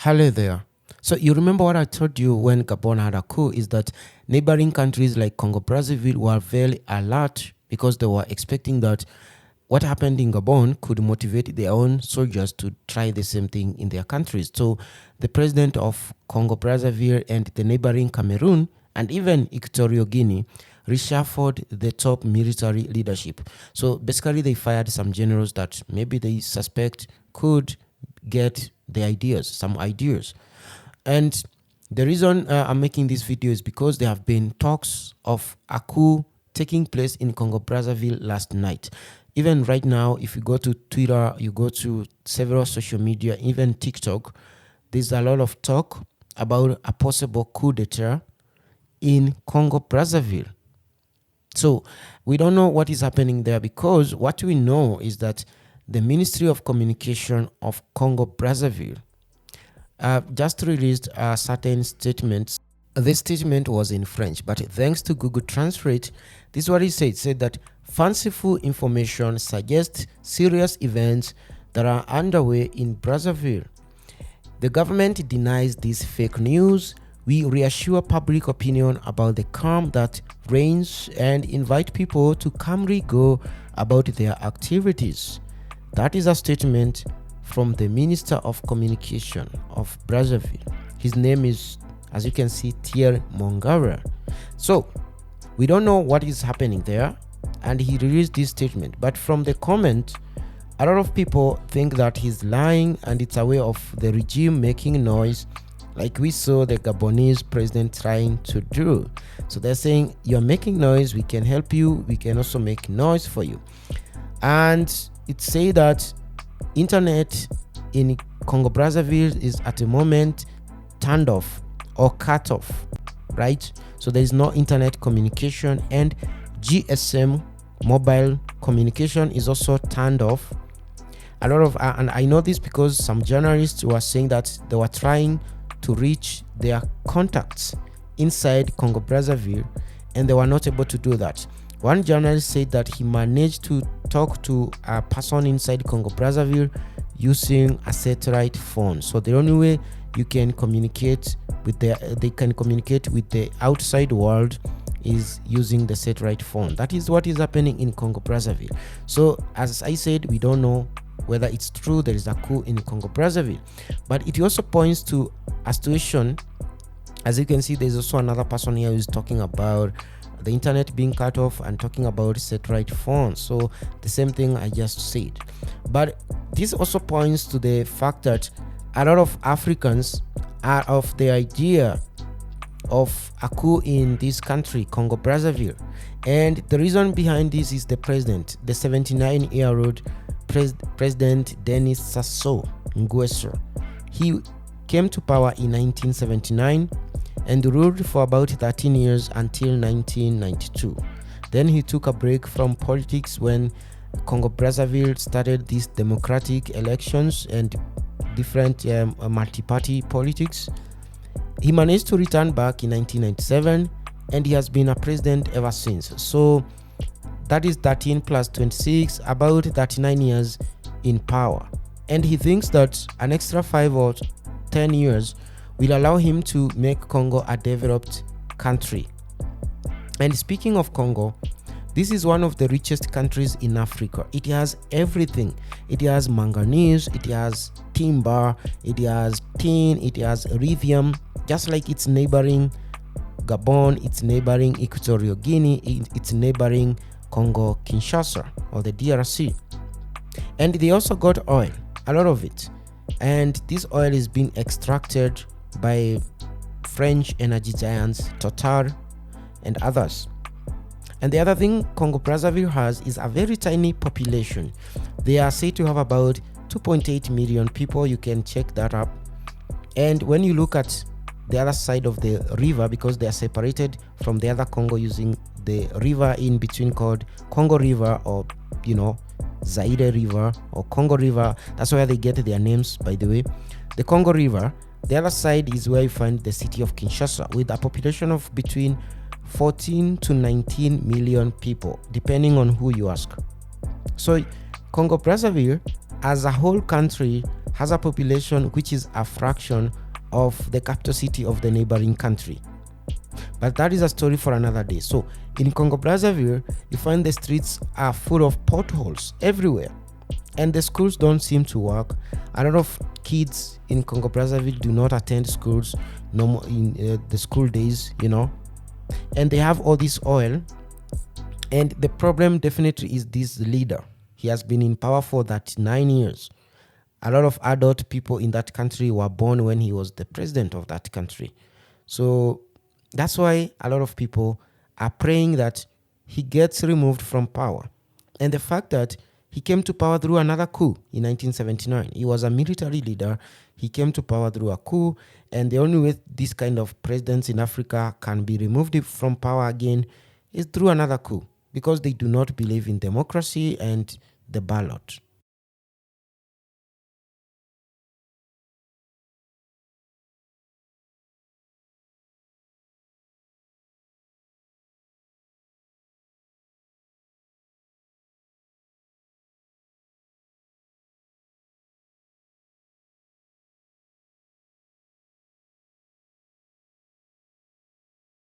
Hello there. So you remember what I told you when Gabon had a coup is that neighboring countries like Congo Brazzaville were very alert because they were expecting that what happened in Gabon could motivate their own soldiers to try the same thing in their countries. So the president of Congo Brazzaville and the neighboring Cameroon and even Equatorial Guinea reshuffled the top military leadership. So basically they fired some generals that maybe they suspect could get some ideas. And the reason I'm making this video is because there have been talks of a coup taking place in Congo Brazzaville last night. Even right now, if you go to Twitter, you go to several social media, even TikTok, there's a lot of talk about a possible coup d'etat in Congo Brazzaville. So we don't know what is happening there, because what we know is that the Ministry of Communication of Congo Brazzaville just released a certain statement. This statement was in French, but thanks to Google Translate, this is what it said. It said that fanciful information suggests serious events that are underway in Brazzaville. The government denies this fake news. We reassure public opinion about the calm that reigns and invite people to calmly go about their activities. That is a statement from the Minister of Communication of Brazzaville. His name is, as you can see, Thierry Mongara. So we don't know what is happening there, and he released this statement. But from the comment, a lot of people think that he's lying and it's a way of the regime making noise, like we saw the Gabonese president trying to do. So they're saying, you're making noise, we can help you, we can also make noise for you. And it say that internet in Congo Brazzaville is at the moment turned off or cut off, right? So there is no internet communication, and GSM mobile communication is also turned off. A lot of and I know this because some journalists were saying that they were trying to reach their contacts inside Congo Brazzaville and they were not able to do that. One journalist said that he managed to talk to a person inside Congo Brazzaville using a satellite phone. So the only way you can communicate with they can communicate with the outside world is using the satellite phone. That is what is happening in Congo Brazzaville. So as I said, we don't know whether it's true there is a coup in Congo Brazzaville, but it also points to a situation. As you can see, there's also another person here who's talking about the internet being cut off and talking about satellite phones. So the same thing I just said. But this also points to the fact that a lot of Africans are of the idea of a coup in this country, Congo Brazzaville. And the reason behind this is the president, the 79-year-old President Denis Sassou Nguesso. He came to power in 1979 and ruled for about 13 years until 1992. Then he took a break from politics when Congo Brazzaville started these democratic elections and different multi-party politics. He managed to return back in 1997 and he has been a president ever since. So that is 13 plus 26, about 39 years in power. And he thinks that an extra 5 or 10 years will allow him to make Congo a developed country. And speaking of Congo, this is one of the richest countries in Africa. It has everything. It has manganese, it has timber, it has tin, it has lithium, just like its neighboring Gabon, its neighboring Equatorial Guinea, its neighboring Congo Kinshasa or the DRC. And they also got oil, a lot of it. And this oil is being extracted by French energy giants Total and others. And the other thing Congo Brazzaville has is a very tiny population. They are said to have about 2.8 million people. You can check that up. And when you look at the other side of the river, because they are separated from the other Congo using the river in between called Congo River, or Zaire River or Congo River. That's where they get their names, by the way. The Congo River. The other side is where you find the city of Kinshasa, with a population of between 14 to 19 million people, depending on who you ask. So Congo Brazzaville as a whole country has a population which is a fraction of the capital city of the neighboring country. But that is a story for another day. So in Congo Brazzaville, you find the streets are full of potholes everywhere, and the schools don't seem to work. A lot of kids in Congo Brazzaville do not attend schools no more in the school days, and they have all this oil. And the problem definitely is this leader. He has been in power for 39 years. A lot of adult people in that country were born when he was the president of that country. So that's why a lot of people are praying that he gets removed from power. And the fact that he came to power through another coup in 1979. He was a military leader. He came to power through a coup. And the only way this kind of presidents in Africa can be removed from power again is through another coup, because they do not believe in democracy and the ballot.